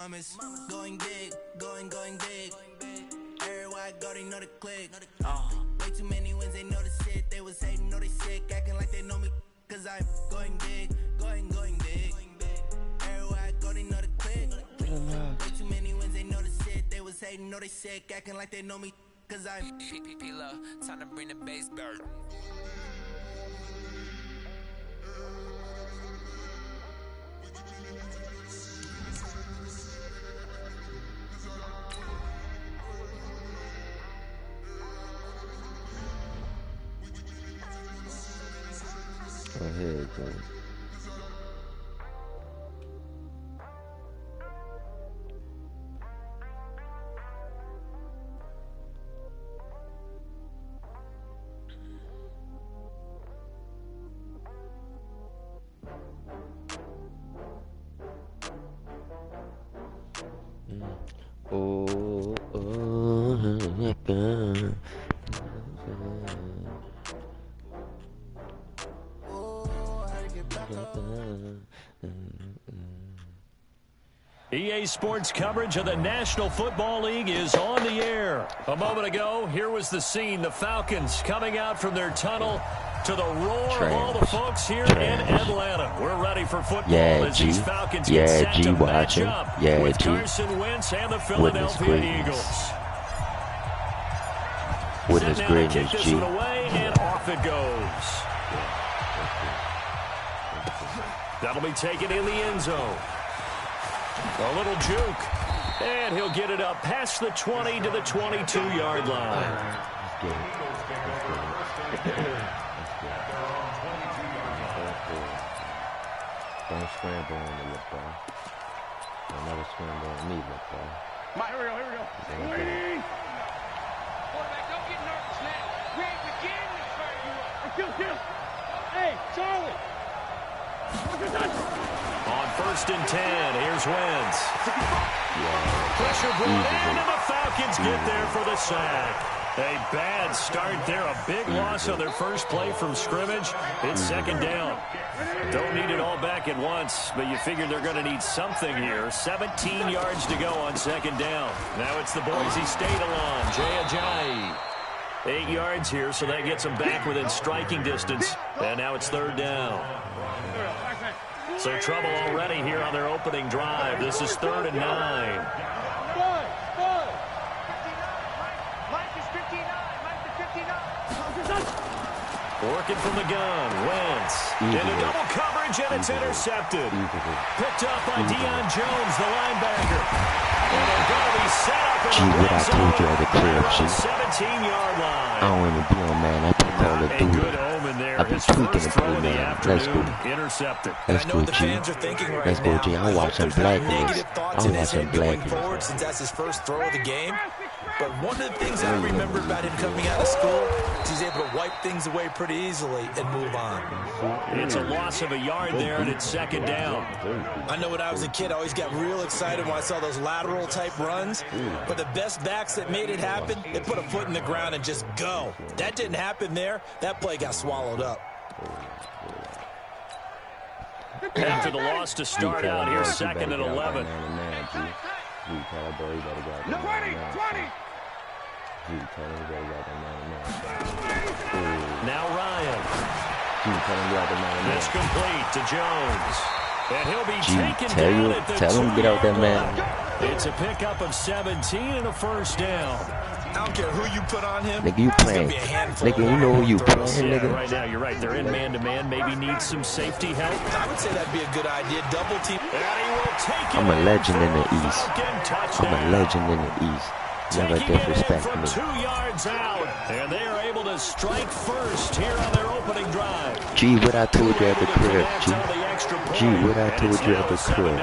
Mamas going big, going big. Everywhere I go, they know the click. Way too many wins, they know the shit. They was hating, know they sick, acting like they know me. Cause I'm going big, going big. Everywhere I go, they know the click. Way too many wins, they know the shit. They was hating, know they sick, acting like they know me. Cause I'm P-P-P-Love, time to bring the bass bird. Go ahead, go. EA Sports coverage of the National Football League is on the air. A moment ago, here was the scene. The Falcons coming out from their tunnel to the roar of all the folks here in Atlanta. We're ready for football as these Falcons get set to match up with Carson Wentz and the Philadelphia Eagles. Witness greatness, G. Away, and off it goes. That'll be taken in the end zone. A little juke, and he'll get it up past the 20 to the 22-yard line. Don't scramble on the lip, bro. Another scramble on me, lip, bro. Here we go. Ready? Quarterback, don't get nervous now. We ain't beginning to fire you up. Kill. Hey, Charlie. On 1st and 10, here's Wentz. Pressure brought in, and the Falcons get there for the sack. A bad start there, a big loss on their first play from scrimmage. It's 2nd down. Don't need it all back at once, but you figure they're going to need something here. 17 yards to go on 2nd down. Now it's the Boise State alum, Jay Ajayi. 8 yards here, so that gets them back within striking distance. And now it's 3rd down. So trouble already here on their opening drive. This is 3rd and 9. Working from the gun, Wentz into double coverage, and it's intercepted. Picked up by Deion Jones, the linebacker. And they're going to be set up in the red zone around the 17-yard line. I don't even be on, man. I pick all the dude. A good omen there. I've been His tweaking first it throw pretty, of the man. afternoon, Let's go. intercepted. Let's go, G. Let's go, G. I'm watching Blacklist. I'm watching Blacklist. Since that's his first throw of the game. But one of the things I remember about him coming out of school is he's able to wipe things away pretty easily and move on. It's a loss of a yard there, and it's 2nd down. I know when I was a kid, I always got real excited when I saw those lateral-type runs. But the best backs that made it happen, they put a foot in the ground and just go. That didn't happen there. That play got swallowed up. After the loss to start out, here's 2nd and 11. No, 20. Now Ryan. It's complete to Jones. And he'll be taken down at the 2-yard line. Tell him get out there, man. It's a pickup of 17 and a 1st down. I don't care who you put on him. Nigga, you playing. Nigga, you know who you playing, nigga. Yeah, right now, you're right. They're in man-to-man. Maybe need some safety help. I would say that'd be a good idea. Double team. I'm a legend in the East. I'm a legend in the East. Never disrespect me. 2 yards out, and they are able to strike first here on their opening drive. Gee, what I told you at the crib, G. Gee, what I told you at the crib.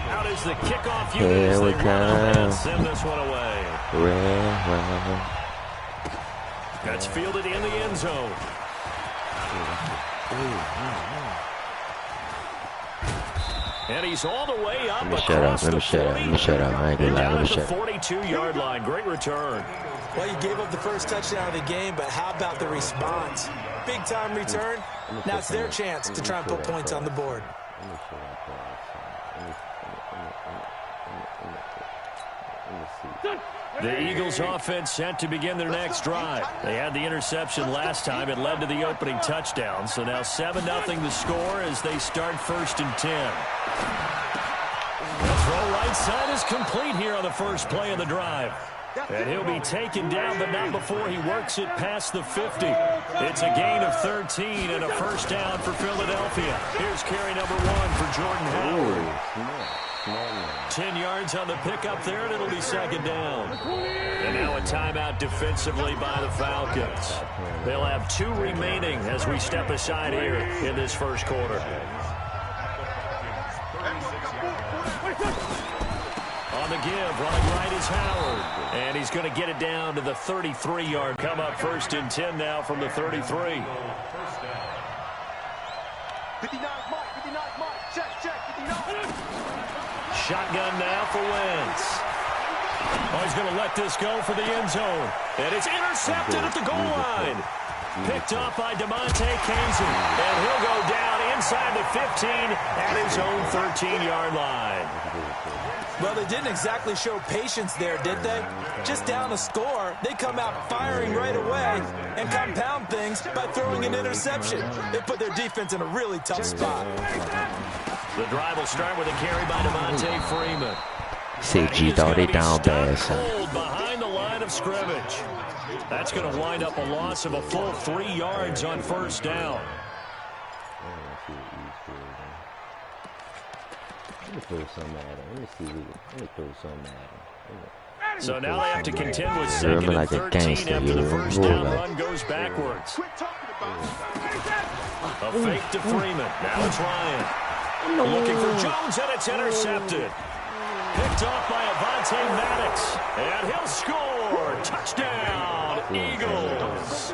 Out is the kickoff unit. Here we come. Send this one away. Well. That's fielded in the end zone. And he's all the way up across the 40. Let me shut up. I ain't gonna lie. Let me shut up. 42-yard line. Great return. Well, you gave up the first touchdown of the game, but how about the response? Big-time return. Now it's their chance to try and put points on the board. Let me show that pass. Let me see. The Eagles offense set to begin their next drive. They had the interception last time. It led to the opening touchdown. So now 7-0 the score as they start 1st and 10. The throw right side is complete here on the first play of the drive. And he'll be taken down, but not before he works it past the 50. It's a gain of 13 and a first down for Philadelphia. Here's carry number 1 for Jordan Howard. 10 yards on the pickup there, and it'll be 2nd down. And now a timeout defensively by the Falcons. They'll have 2 remaining as we step aside here in this first quarter. On the give, running right is Howard. And he's going to get it down to the 33-yard. Come up 1st and 10 now from the 33. 59 Mike, 59 Mike, check, 59. Shotgun now for Wentz. Oh, he's going to let this go for the end zone. And it's intercepted at the goal line. Picked off by DeMonte Kazin. And he'll go down inside the 15 at his own 13-yard line. Well, they didn't exactly show patience there, did they? Just down a score, they come out firing right away and compound things by throwing an interception. They put their defense in a really tough spot. The drive will start with a carry by DeMonte Freeman. CG thought they down bad, son. Behind the line of scrimmage. That's going to wind up a loss of a full 3 yards on 1st down. So now they have to contend with 2nd and 13 after the first down run goes backwards. A fake to Freeman. Now it's Ryan. Looking for Jones, and it's intercepted. Picked off by Avonte Maddox. And he'll score. Touchdown, Eagles.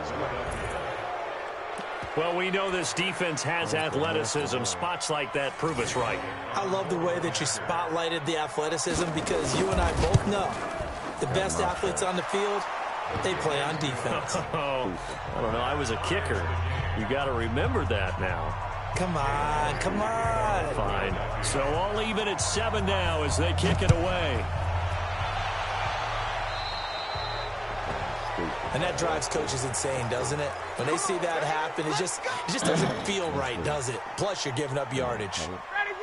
Well, we know this defense has athleticism. Spots like that prove us right. I love the way that you spotlighted the athleticism because you and I both know the best athletes on the field, they play on defense. Oh, I don't know. I was a kicker. You got to remember that now. Come on, come on. Fine. So all even at 7 now as they kick it away. And that drives coaches insane, doesn't it? When they see that happen, it just doesn't feel right, does it? Plus, you're giving up yardage.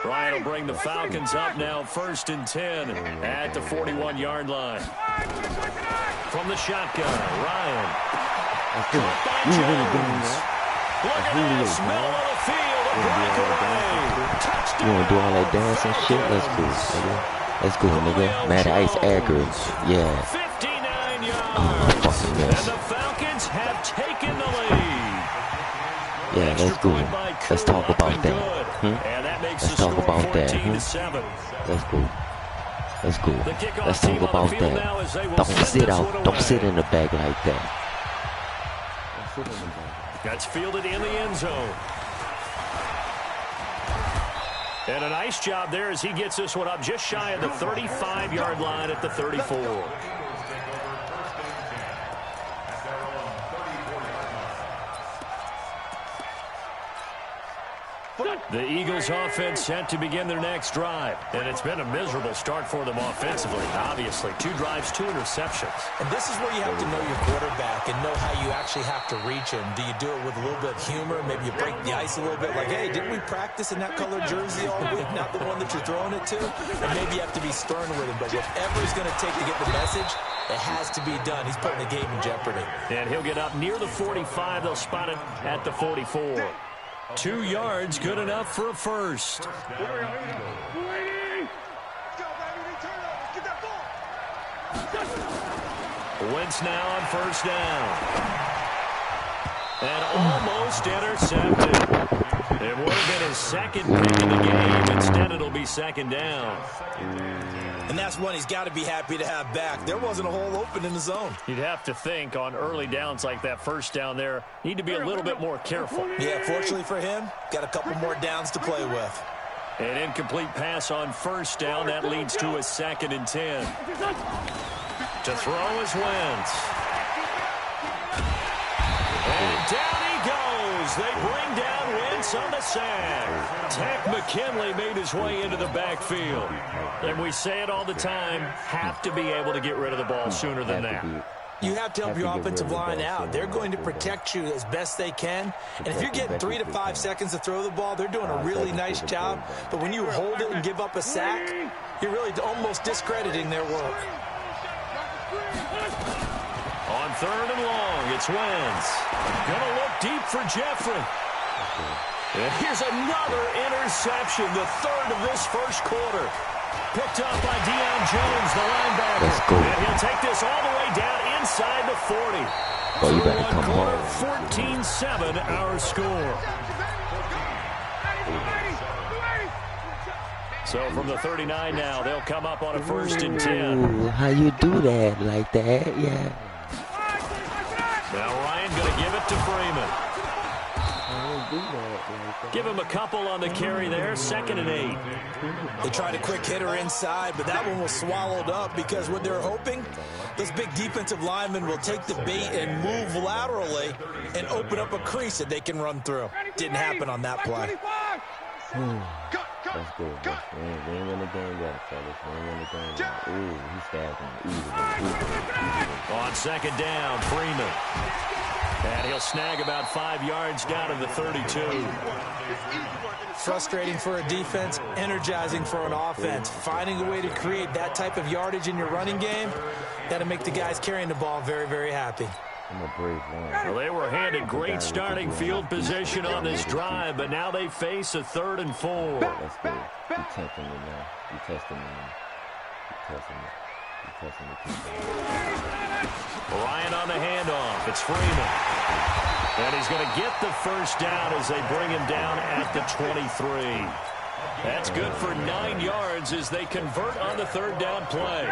Ryan will bring the Falcons up now 1st and 10 at the 41-yard line. From the shotgun, Ryan. Caught by Jones. Look at this, middle of the field, a breakaway. Touchdown. You want to do all that dance and shit? Let's go, nigga. Let's go, nigga. Mad Ice accurate. Yeah. 59 yards. Oh, I fucking missed. And the Falcons have taken the lead. Yeah, let's go. Let's talk about that. Let's talk about that. Let's go. Let's go. Let's talk about that. Don't sit out. Don't sit in the bag like that. Don't sit in the bag. That's fielded in the end zone. And a nice job there as he gets this one up just shy of the 35-yard line at the 34. The Eagles offense set to begin their next drive. And it's been a miserable start for them offensively, obviously. 2 drives, 2 interceptions. And this is where you have to know your quarterback and know how you actually have to reach him. Do you do it with a little bit of humor? Maybe you break the ice a little bit like, hey, didn't we practice in that colored jersey all week? Not the one that you're throwing it to? And maybe you have to be stern with him. But whatever it's going to take to get the message, it has to be done. He's putting the game in jeopardy. And he'll get up near the 45. They'll spot it at the 44. 2 yards, good enough for a first. Wentz now on 1st down. And almost intercepted. It would have been his 2nd pick of the game. Instead, it'll be 2nd down. And that's one he's got to be happy to have back. There wasn't a hole open in the zone. You'd have to think on early downs like that 1st down there, need to be a little bit more careful. Yeah, fortunately for him, got a couple more downs to play with. An incomplete pass on 1st down. That leads to a 2nd and 10. To throw is Wentz. And down he goes. They bring down Wentz Wentz on the sack. Tack McKinley made his way into the backfield. And we say it all the time, have to be able to get rid of the ball sooner than that. You have to help your offensive line out. They're going to protect you as best they can. And if you're getting 3 to 5 seconds to throw the ball, they're doing a really nice job. But when you hold it and give up a sack, you're really almost discrediting their work. On 3rd and long, it's Wentz. Gonna look deep for Jeffrey. And here's another interception, the 3rd of this first quarter. Picked up by Deion Jones, the linebacker. Let's go. And he'll take this all the way down inside the 40. Well, you better come home. 14-7 our score. So from the 39 now, they'll come up on a 1st and 10. Ooh, how you do that like that? Yeah. Now Ryan going to give it to Freeman. Give him a couple on the carry there, 2nd and 8. They tried a quick hitter inside, but that one was swallowed up because what they're hoping, those big defensive linemen will take the bait and move laterally and open up a crease that they can run through. Didn't happen on that play. That's good. We ain't win the game yet, fellas. We ain't win the game yet. Ooh, he stabbed him. Easily. On 2nd down, Freeman. And he'll snag about 5 yards down to the 32. Frustrating for a defense, energizing for an offense. Finding a way to create that type of yardage in your running game, that'll make the guys carrying the ball very, very happy. I'm a brave one. Well, they were handed great starting field position on this drive, but now they face a 3rd and 4. That's good. You testing me now. You testing me now. You testing me. You testing me. Ryan on the handoff. It's Freeman. And he's going to get the 1st down as they bring him down at the 23. That's good for 9 yards as they convert on the 3rd down play.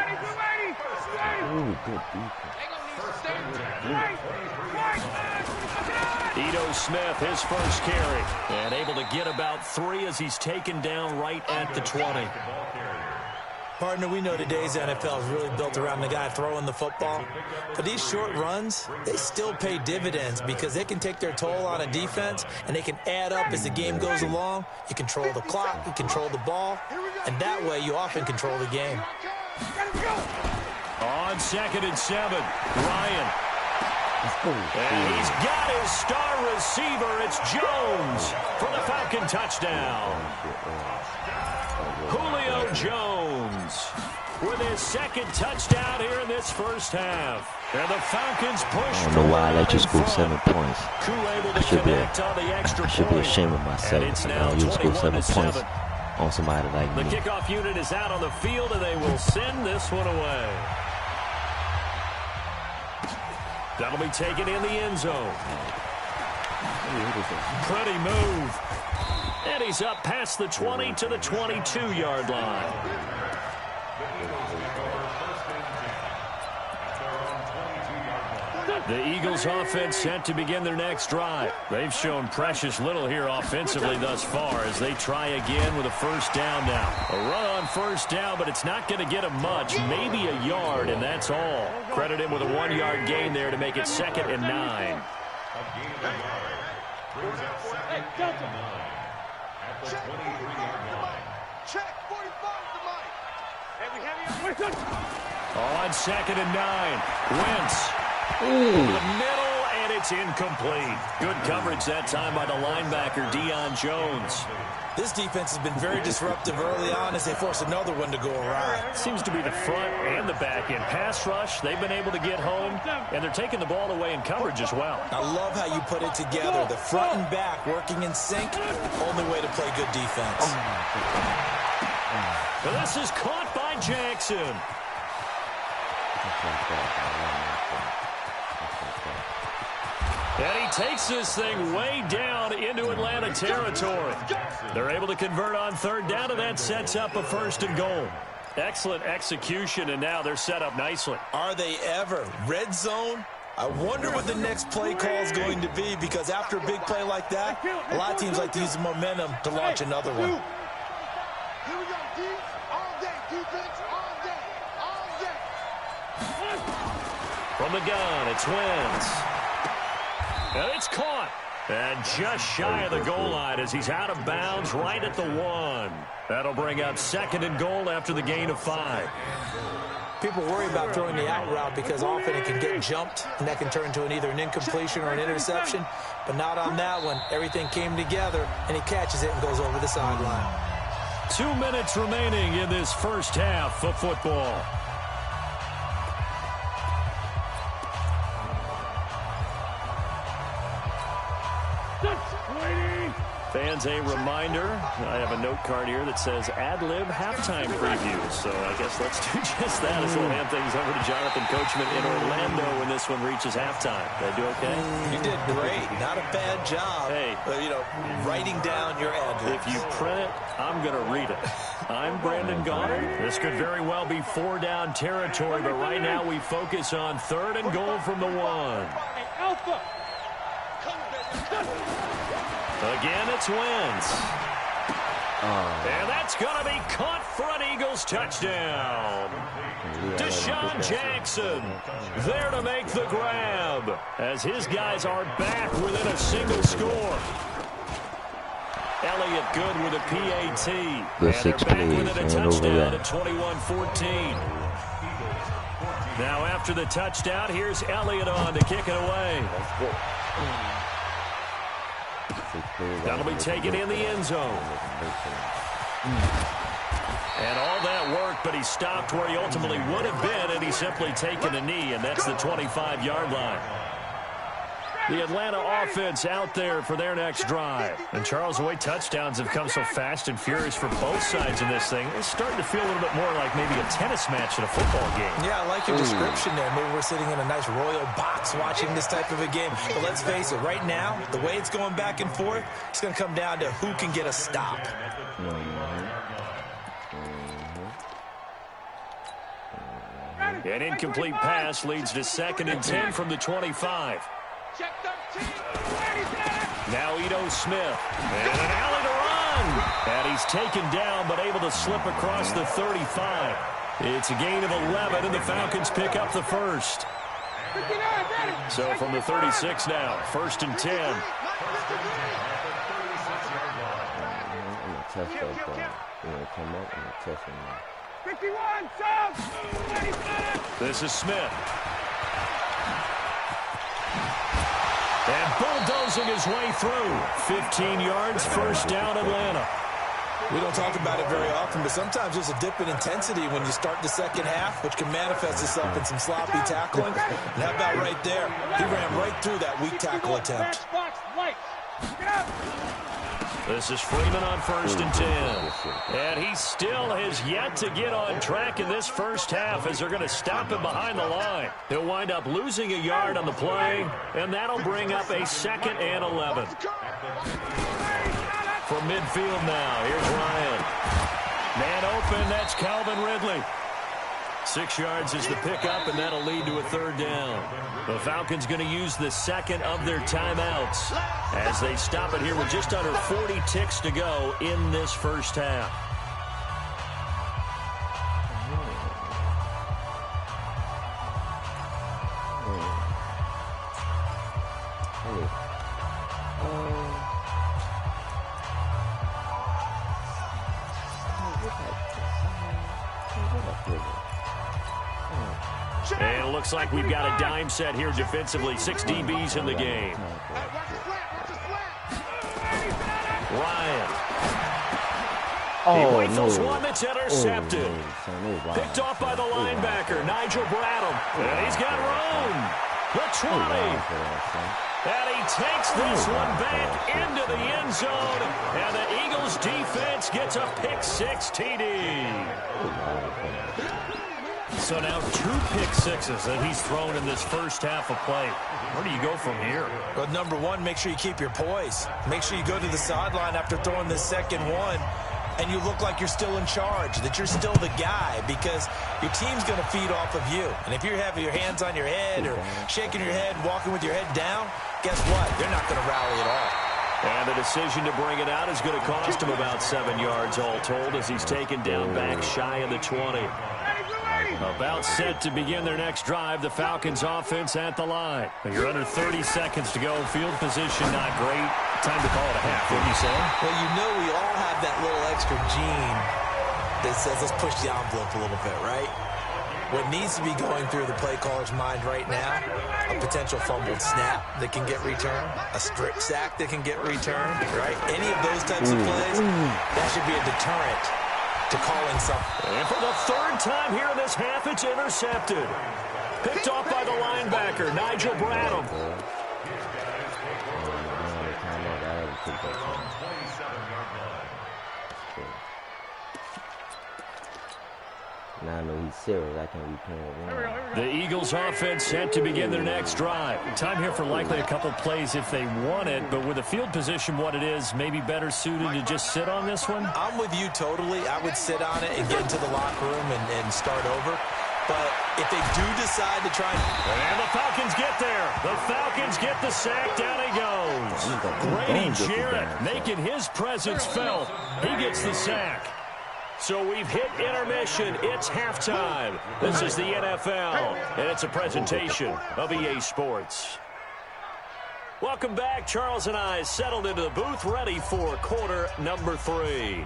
Ooh, good defense. Ito Smith, his 1st carry. And able to get about 3 as he's taken down right at the 20. Partner, we know today's NFL is really built around the guy throwing the football. But these short runs, they still pay dividends because they can take their toll on a defense and they can add up as the game goes along. You control the clock, you control the ball, and that way you often control the game. On 2nd and 7, Ryan. And he's got his star receiver. It's Jones for the Falcon touchdown. Julio Jones with his 2nd touchdown here in this first half. And the Falcons push. I don't know why I let you score 7 points. I should be ashamed of myself. You score 7 points on somebody like me. The kickoff unit is out on the field, and they will send this one away. That'll be taken in the end zone. Pretty move. And he's up past the 20 to the 22-yard line. The Eagles offense set to begin their next drive. They've shown precious little here offensively thus far as they try again with a 1st down now. A run on 1st down, but it's not going to get them much, maybe a yard, and that's all. Credit him with a 1-yard gain there to make it 2nd and 9. On 2nd and 9, Wentz. The middle, and it's incomplete. Good coverage that time by the linebacker, Deion Jones. This defense has been very disruptive early on as they force another one to go awry. Seems to be the front and the back end. Pass rush, they've been able to get home, and they're taking the ball away in coverage as well. I love how you put it together. The front and back working in sync, only way to play good defense. Well, this is caught by Jackson. And he takes this thing way down into Atlanta territory. They're able to convert on 3rd down, and that sets up a 1st and goal. Excellent execution, and now they're set up nicely. Are they ever? Red zone? I wonder what the next play call is going to be, because after a big play like that, a lot of teams like to use the momentum to launch another one. Here we go, D. All day, defense, all day, all day. From the gun, it's Wentz. And it's caught. And just shy of the goal line as he's out of bounds right at the 1. That'll bring up 2nd and goal after the gain of 5. People worry about throwing the out route because often it can get jumped, and that can turn into either an incompletion or an interception. But not on that one. Everything came together, and he catches it and goes over the sideline. 2 minutes remaining in this first half of football. Fans, a reminder, I have a note card here that says ad-lib halftime preview. So I guess let's do just that as we'll hand things over to Jonathan Coachman in Orlando when this one reaches halftime. Did I do okay? You did great. Not a bad job. Hey. Writing down your ad-libs. If you print it, I'm going to read it. I'm Brandon Gaudin. This could very well be 4-down territory, but right now we focus on 3rd and goal from the 1. Alpha. Again, it's Wentz. And that's going to be caught for an Eagles touchdown. Deshaun Jackson there to make the grab as his guys are back within a single score. Elliott good with a PAT. Good 6 plays, with a touchdown at 21-14. Now after the touchdown, here's Elliott on to kick it away. That'll be taken in the end zone. And all that work, but he stopped where he ultimately would have been, and he's simply taken a knee, and that's the 25-yard line. The Atlanta offense out there for their next drive. And Charles, the way touchdowns have come so fast and furious for both sides in this thing, it's starting to feel a little bit more like maybe a tennis match in a football game. Yeah, I like your description there. Maybe we're sitting in a nice royal box watching this type of a game. But let's face it, right now, the way it's going back and forth, it's going to come down to who can get a stop. An incomplete pass leads to 2nd and 10 from the 25. Now Ito Smith. And an alley to run. And he's taken down, but able to slip across the 35. It's a gain of 11, and the Falcons pick up the first. So from the 36 now, 1st and 10. This is Smith. And bulldozing his way through. 15 yards, 1st down, Atlanta. We don't talk about it very often, but sometimes there's a dip in intensity when you start the second half, which can manifest itself in some sloppy tackling. And how about right there? He ran right through that weak tackle attempt. This is Freeman on 1st and 10. And he still has yet to get on track in this first half as they're going to stop him behind the line. He'll wind up losing a yard on the play, and that'll bring up a 2nd and 11. From midfield now, here's Ryan. Man open, that's Calvin Ridley. 6 yards is the pickup, and that'll lead to a 3rd down. The Falcons going to use the 2nd of their timeouts as they stop it here with just under 40 ticks to go in this first half. And it looks like we've got a dime set here defensively. 6 DBs in the game. Ryan. He rifles one that's intercepted. Picked off by the linebacker, Nigel Bradham. And he's got room. The 20. And he takes this one back into the end zone. And the Eagles defense gets a pick-6 TD. So now 2 pick-6s that he's thrown in this first half of play. Where do you go from here? Well, number one, make sure you keep your poise. Make sure you go to the sideline after throwing this second one, and you look like you're still in charge, that you're still the guy, because your team's going to feed off of you. And if you're having your hands on your head or shaking your head, walking with your head down, guess what? They're not going to rally at all. And the decision to bring it out is going to cost him about 7 yards all told as he's taken down back shy of the 20. About set to begin their next drive, the Falcons offense at the line. You're under 30 seconds to go. Field position not great. Time to call it a half. What do you say? Well, you know we all have that little extra gene that says let's push the envelope a little bit, right? What needs to be going through the play caller's mind right now, a potential fumbled snap that can get returned, a strip sack that can get returned, right? Any of those types of plays, that should be a deterrent to calling something. And for the third time here in this half, it's intercepted. Picked off by the linebacker, Nigel Bradham. Now I know he's serious. I can't be playing. The Eagles offense set to begin their next drive. Time here for likely a couple plays if they want it, but with the field position what it is, maybe better suited to just sit on this one? I'm with you totally. I would sit on it and get into the locker room and start over. But if they do decide to try and the Falcons get there. The Falcons get the sack. Down he goes. Grady Jarrett making his presence felt. He gets the sack. So we've hit intermission. It's halftime. This is the NFL, and it's a presentation of EA Sports. Welcome back. Charles and I settled into the booth, ready for quarter number 3.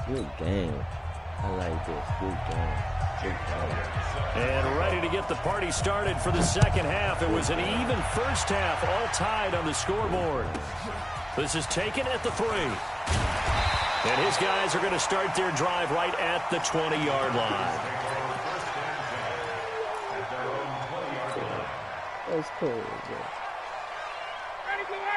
Good game. I like this. Good game. Good game. And ready to get the party started for the second half. It was an even first half, all tied on the scoreboard. This is taken at the 3. And his guys are going to start their drive right at the 20-yard line. That's cool.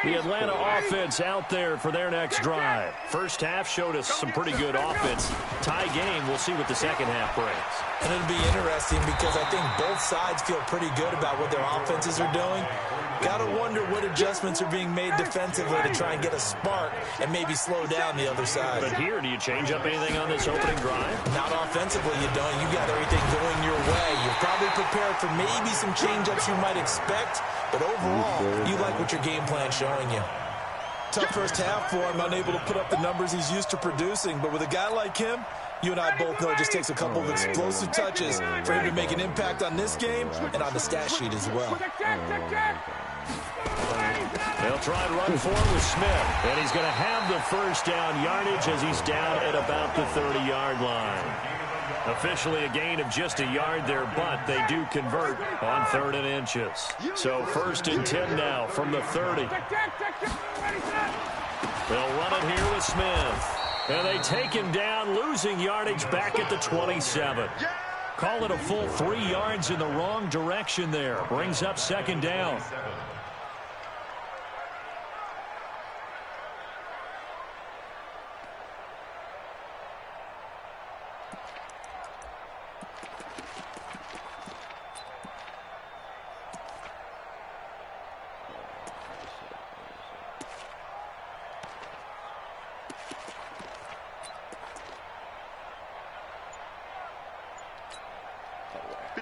The Atlanta offense out there for their next drive. First half showed us some pretty good offense. Tie game. We'll see what the second half brings. And it'll be interesting because I think both sides feel pretty good about what their offenses are doing. Got to wonder what adjustments are being made defensively to try and get a spark and maybe slow down the other side. But here, do you change up anything on this opening drive? Not offensively, you don't. You got everything going your way. You're probably prepared for maybe some change-ups you might expect, but overall, you like what your game plan's showing you. Tough first half for him, unable to put up the numbers he's used to producing, but with a guy like him, you and I both know it just takes a couple of explosive touches for him to make an impact on this game and on the stat sheet as well. They'll try and run forward with Smith, and he's going to have the first down yardage as he's down at about the 30-yard line. Officially a gain of just a yard there, but they do convert on 3rd and inches. So 1st and 10 now from the 30. They'll run it here with Smith. And they take him down, losing yardage back at the 27. Call it a full 3 yards in the wrong direction there. Brings up 2nd down.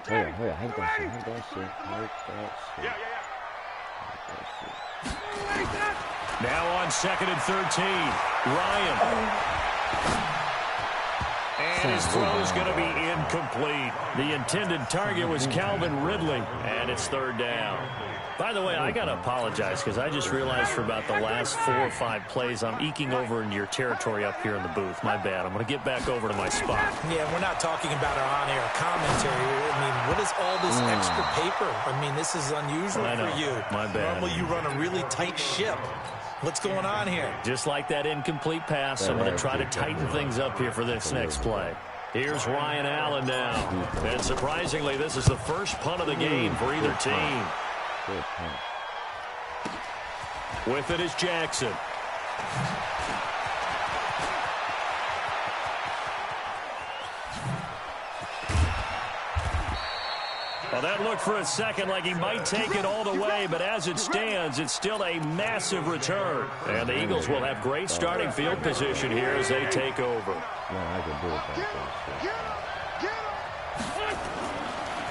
Hurry, hike that shit. Now on 2nd and 13, Ryan. And his throw is going to be incomplete. The intended target was Calvin Ridley, and it's 3rd down. By the way, I got to apologize because I just realized for about the last 4 or 5 plays I'm eking over into your territory up here in the booth. My bad. I'm going to get back over to my spot. Yeah, we're not talking about our on-air commentary. I mean, what is all this extra paper? I mean, this is unusual for you. My bad. Normally you run a really tight ship. What's going on here? Just like that incomplete pass, I'm going to try to tighten things up here for this next play. Here's Ryan Allen now. And surprisingly, this is the first punt of the game for either team. With it is Jackson. Well, that looked for a second like he might take it all the way, but as it stands, it's still a massive return. And the Eagles will have great starting field position here as they take over.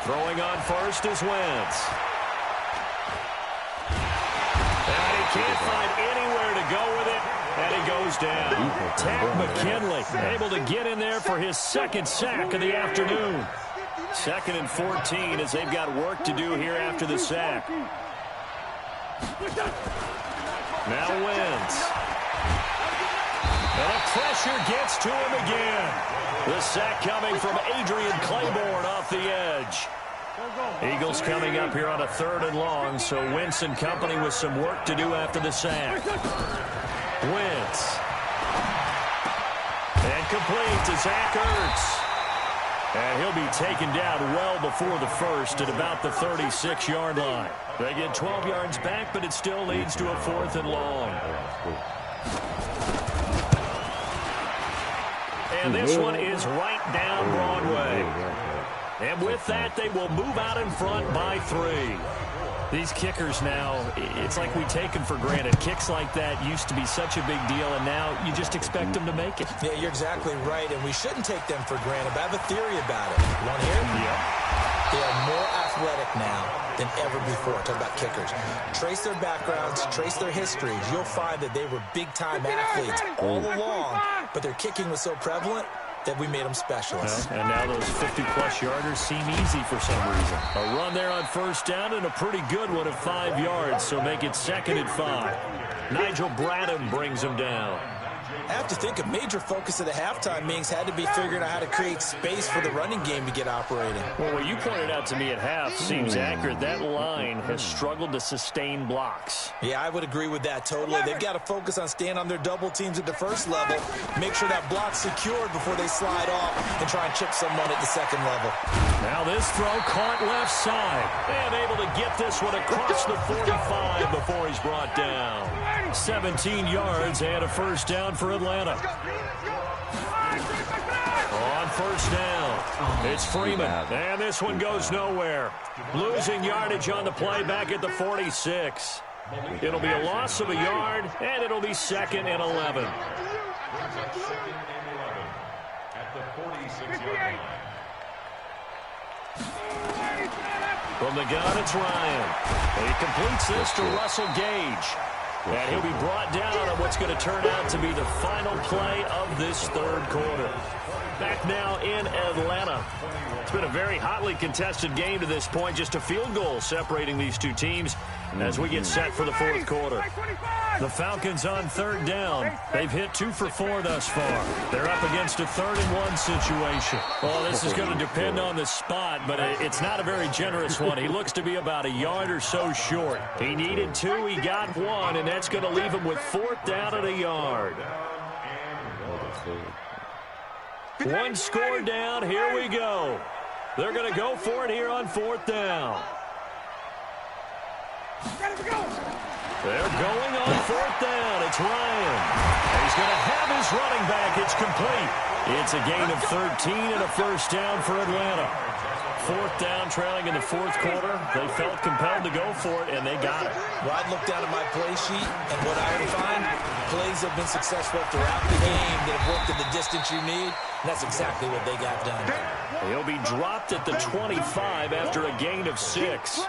Throwing on first is Wentz. And he can't find anywhere to go with it, and he goes down. Tack McKinley able to get in there for his second sack of the afternoon. 2nd and 14 as they've got work to do here after the sack. Now Wentz. And the pressure gets to him again. The sack coming from Adrian Claiborne off the edge. Eagles coming up here on a 3rd and long, so Wentz and company with some work to do after the sack. Wentz. And complete to Zach Ertz. And he'll be taken down well before the first at about the 36-yard line. They get 12 yards back, but it still leads to a 4th and long. And this one is right down Broadway. And with that, they will move out in front by 3. These kickers now, it's like we take them for granted. Kicks like that used to be such a big deal, and now you just expect them to make it. Yeah, you're exactly right, and we shouldn't take them for granted. But I have a theory about it. You want to hear it? Yeah. They are more athletic now than ever before. Talk about kickers. Trace their backgrounds, trace their histories. You'll find that they were big-time athletes all along, but their kicking was so prevalent that we made them specialists. Well, and now those 50-plus yarders seem easy for some reason. A run there on 1st down and a pretty good one at 5 yards, so make it 2nd and 5. Nigel Bradham brings him down. I have to think a major focus of the halftime meetings had to be figuring out how to create space for the running game to get operating. Well, what you pointed out to me at half seems accurate. That line has struggled to sustain blocks. Yeah, I would agree with that totally. They've got to focus on staying on their double teams at the first level, make sure that block's secured before they slide off and try and chip someone at the 2nd level. Now this throw caught left side. And able to get this one across the 45 before he's brought down. 17 yards and a 1st down for Atlanta. On 1st down, it's Freeman, and this one goes nowhere. Losing yardage on the play back at the 46. It'll be a loss of a yard, and it'll be 2nd and 11. From the gun, it's Ryan. He completes this to Russell Gage. And he'll be brought down on what's going to turn out to be the final play of this 3rd quarter. Back now in Atlanta. It's been a very hotly contested game to this point. Just a field goal separating these two teams as we get set for the 4th quarter. The Falcons on 3rd down. They've hit 2 for 4 thus far. They're up against a 3rd and 1 situation. Well, this is going to depend on the spot, but it's not a very generous one. He looks to be about a yard or so short. He needed 2, he got 1, and that's going to leave him with 4th down and a yard. 1 score down, here we go. They're going to go for it here on 4th down. They're going on 4th down. It's Ryan. He's going to have his running back. It's complete. It's a gain of 13 and a 1st down for Atlanta. 4th down, trailing in the 4th quarter. They felt compelled to go for it, and they got it. Well, I'd look down at my play sheet, and what I would find, plays have been successful throughout the game that have worked at the distance you need, and that's exactly what they got done. He'll be dropped at the 25 after a gain of 6.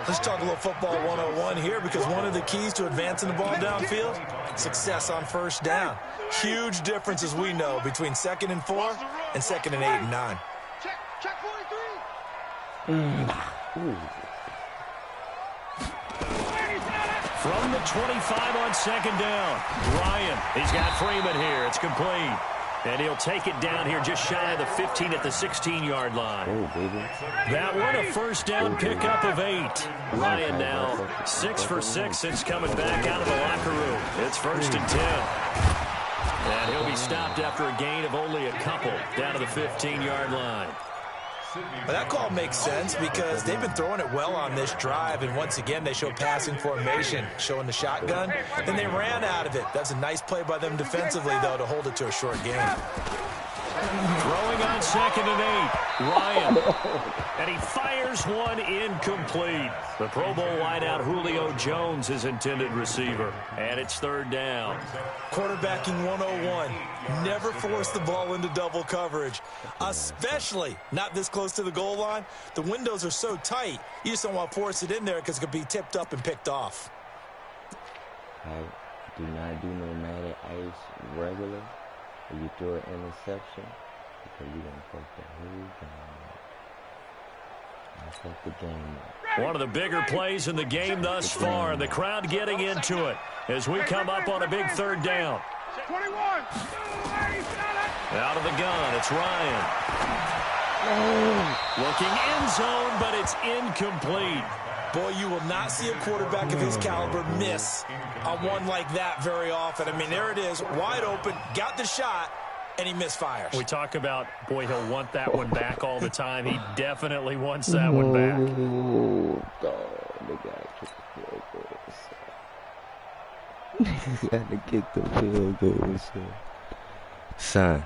Let's talk a little football 101 here, because one of the keys to advancing the ball downfield, success on 1st down. Huge difference, as we know, between 2nd and 4 and 2nd and 8 and 9. Check 43. From the 25 on 2nd down, Ryan. He's got Freeman here. It's complete. And he'll take it down here just shy of the 15 at the 16-yard line. That one, a 1st down pickup of 8. Ryan now 6 for 6 since coming back out of the locker room. It's 1st and 10. And he'll be stopped after a gain of only a couple down to the 15-yard line. Well, that call makes sense because they've been throwing it well on this drive, and once again they show passing formation, showing the shotgun. Then they ran out of it. That's a nice play by them defensively, though, to hold it to a short game. Throwing on 2nd and 8, Ryan. And he fires one incomplete. The Pro Bowl wideout Julio Jones, his intended receiver. And it's 3rd down. Quarterbacking 101. Never force the ball into double coverage, especially not this close to the goal line. The windows are so tight, you just don't want to force it in there because it could be tipped up and picked off. Do not do no Madden Ice regular, or you throw an interception, because you gonna fuck the whole game up. One of the bigger plays in the game thus far, and the crowd getting into it as we come up on a big third down. 21. Out of the gun, it's Ryan. Looking end zone, but it's incomplete. Boy, you will not see a quarterback of his caliber miss on one like that very often. I mean, there it is, wide open, got the shot, and he misfires. We talk about, boy, he'll want that one back all the time. He definitely wants that one back. Oh, God, they got to kick the field goals. Son,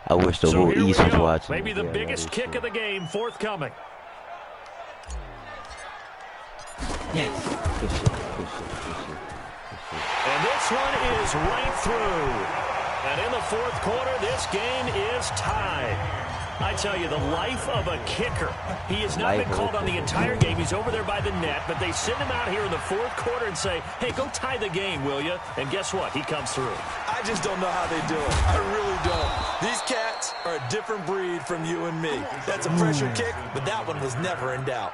I wish the whole East was watching. Maybe the biggest kick of the game forthcoming. Yes. Good shit. And this one is right through. And in the fourth quarter, this game is tied. I tell you, the life of a kicker. He has not been called on the entire game. He's over there by the net, but they send him out here in the fourth quarter and say, hey, go tie the game, will you? And guess what? He comes through. I just don't know how they do it. I really don't. These cats are a different breed from you and me. That's a pressure kick, but that one was never in doubt.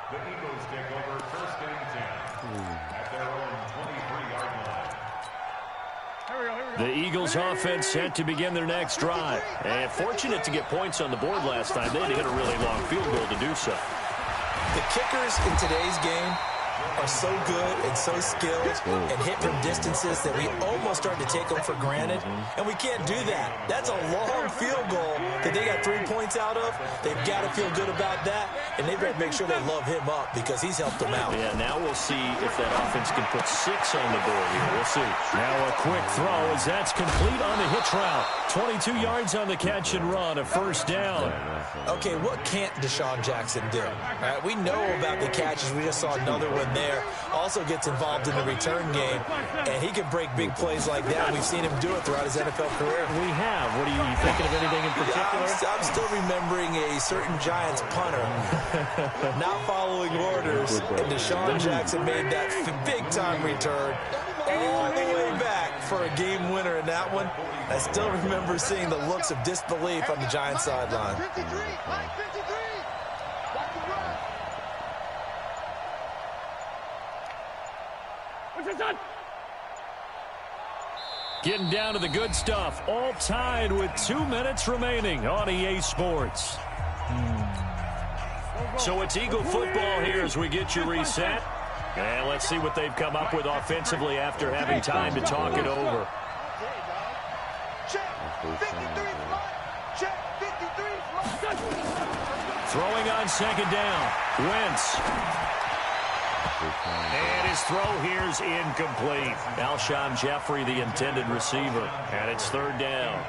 The Eagles offense set to begin their next drive. And fortunate to get points on the board last time. They had to hit a really long field goal to do so. The kickers in today's game are so good and so skilled and hit from distances that we almost start to take them for granted. And we can't do that. That's a long field goal that they got 3 points out of. They've got to feel good about that. And they better make sure they love him up because he's helped them out. Yeah, now we'll see if that offense can put 6 on the board here. We'll see. Now a quick throw as that's complete on the hitch route. 22 yards on the catch and run, a first down. Okay, what can't Deshaun Jackson do? We know about the catches. We just saw another one there. Also gets involved in the return game, and he can break big plays like that. We've seen him do it throughout his NFL career. We have. What are you thinking of anything in particular? I'm still remembering a certain Giants punter not following orders, and Deshaun Jackson made that big-time return all the way back for a game winner in that one. I still remember seeing the looks of disbelief on the Giants sideline. Getting down to the good stuff. All tied with 2 minutes remaining on EA Sports. So it's Eagle football here as we get you reset. And let's see what they've come up with offensively after having time to talk it over. Throwing on second down. Wentz. And his throw here's incomplete. Alshon Jeffrey, the intended receiver. And it's third down.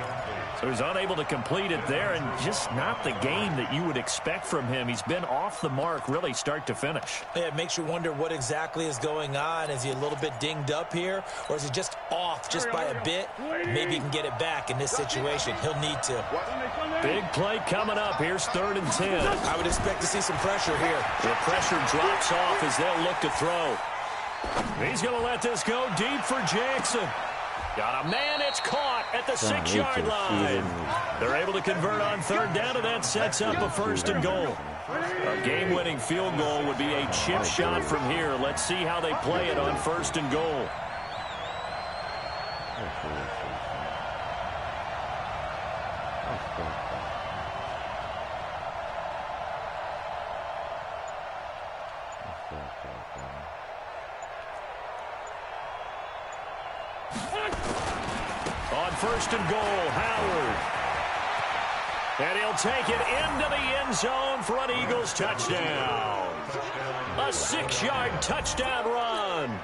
So he's unable to complete it there, and just not the game that you would expect from him. He's been off the mark really start to finish. Yeah, it makes you wonder what exactly is going on. Is he a little bit dinged up here, or is he just off just by a bit? Maybe he can get it back in this situation. He'll need to. Big play coming up. Here's 3rd and 10. I would expect to see some pressure here. The pressure drops off as they'll look to throw. He's going to let this go deep for Jackson. Got a man, it's caught at the 6-yard line. They're able to convert on 3rd down, and that sets up a 1st and goal. A game-winning field goal would be a chip shot from here. Let's see how they play it on 1st and goal. On 1st and goal, Howard. And he'll take it into the end zone for an Eagles touchdown. A 6-yard touchdown run.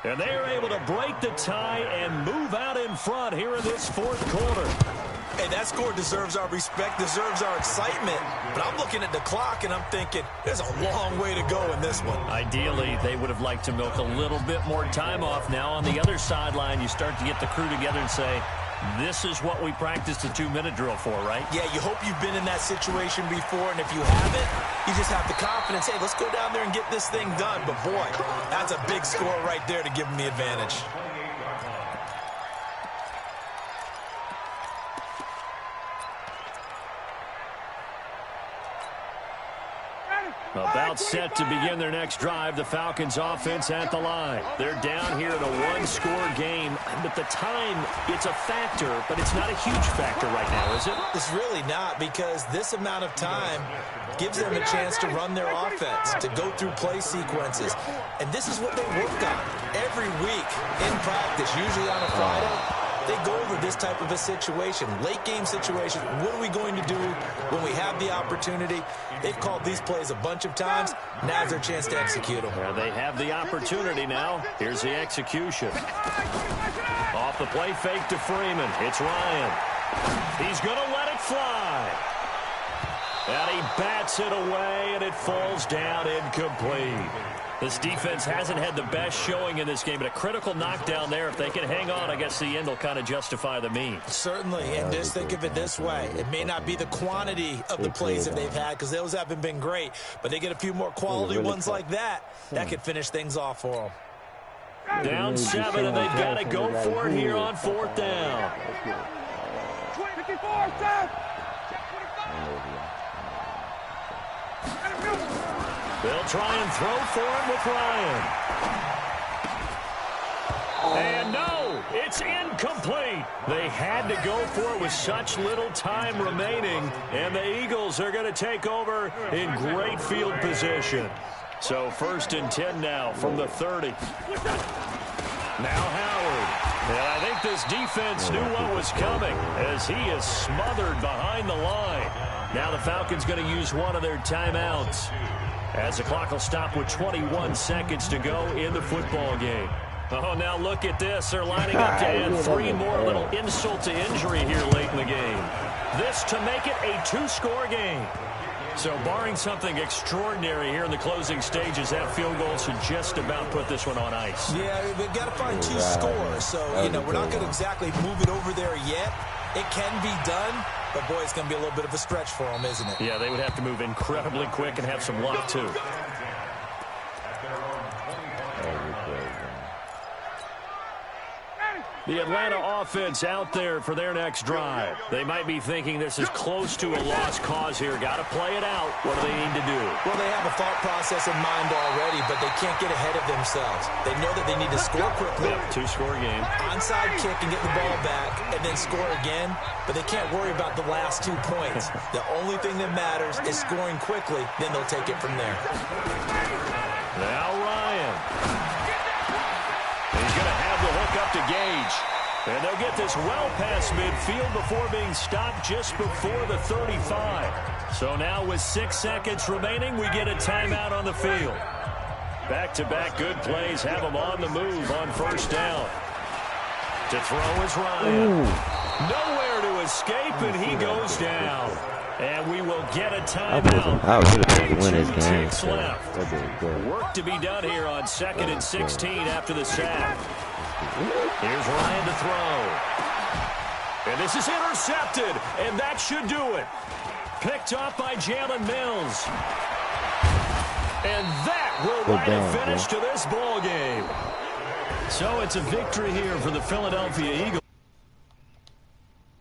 And they are able to break the tie and move out in front here in this 4th quarter. Hey, that score deserves our respect, deserves our excitement. But I'm looking at the clock, and I'm thinking, there's a long way to go in this one. Ideally, they would have liked to milk a little bit more time off. Now on the other sideline, you start to get the crew together and say, this is what we practiced a 2-minute drill for, right? Yeah, you hope you've been in that situation before, and if you haven't, you just have the confidence, hey, let's go down there and get this thing done. But, boy, that's a big score right there to give them the advantage. About set to begin their next drive, the Falcons offense at the line. They're down here in a one-score game, but the time, it's a factor, but it's not a huge factor right now, is it? It's really not, because this amount of time gives them a chance to run their offense, to go through play sequences. And this is what they work on every week in practice, usually on a Friday. They go over this type of a situation, late-game situation. What are we going to do when we have the opportunity? They've called these plays a bunch of times. Now's their chance to execute them. Well, they have the opportunity now. Here's the execution. Off the play fake to Freeman. It's Ryan. He's going to let it fly. And he bats it away, and it falls down incomplete. This defense hasn't had the best showing in this game, but a critical knockdown there. If they can hang on, I guess the end will kind of justify the means. Certainly, and just think of it this way. It may not be the quantity of the plays that they've had, because those haven't been great, but they get a few more quality ones like that. That could finish things off for them. Down 7, and they've got to go for it here on 4th down. 54, Seth! They'll try and throw for him with Ryan. And no, it's incomplete. They had to go for it with such little time remaining, and the Eagles are going to take over in great field position. So 1st and 10 now from the 30. Now Howard. And I think this defense knew what was coming as he is smothered behind the line. Now the Falcons going to use one of their timeouts, as the clock will stop with 21 seconds to go in the football game. Oh, now look at this. They're lining up to add 3 more, little insult to injury here late in the game. This to make it a 2-score game. So barring something extraordinary here in the closing stages, that field goal should just about put this one on ice. Yeah, we've got to find 2 scores. So, we're not going to exactly move it over there yet. It can be done, but, boy, it's going to be a little bit of a stretch for them, isn't it? Yeah, they would have to move incredibly quick and have some luck, too. The Atlanta offense out there for their next drive. They might be thinking this is close to a lost cause here. Got to play it out. What do they need to do? Well, they have a thought process in mind already, but they can't get ahead of themselves. They know that they need to score quickly. Yep, 2-score game. Onside kick and get the ball back and then score again, but they can't worry about the last 2 points. The only thing that matters is scoring quickly, then they'll take it from there. Now Ryan. He's going to have the hook up to Gage. And they'll get this well past midfield before being stopped just before the 35. So now with 6 seconds remaining, we get a timeout on the field. Back-to-back good plays have them on the move on 1st down. To throw is Ryan. Ooh. Nowhere to escape, and he goes down. And we will get a timeout. I was going to win this game. Ticks left. Work to be done here on 2nd and 16 after the sack. Here's Ryan to throw. And this is intercepted, and that should do it. Picked off by Jalen Mills. And that will write a finish to this ball game. So it's a victory here for the Philadelphia Eagles.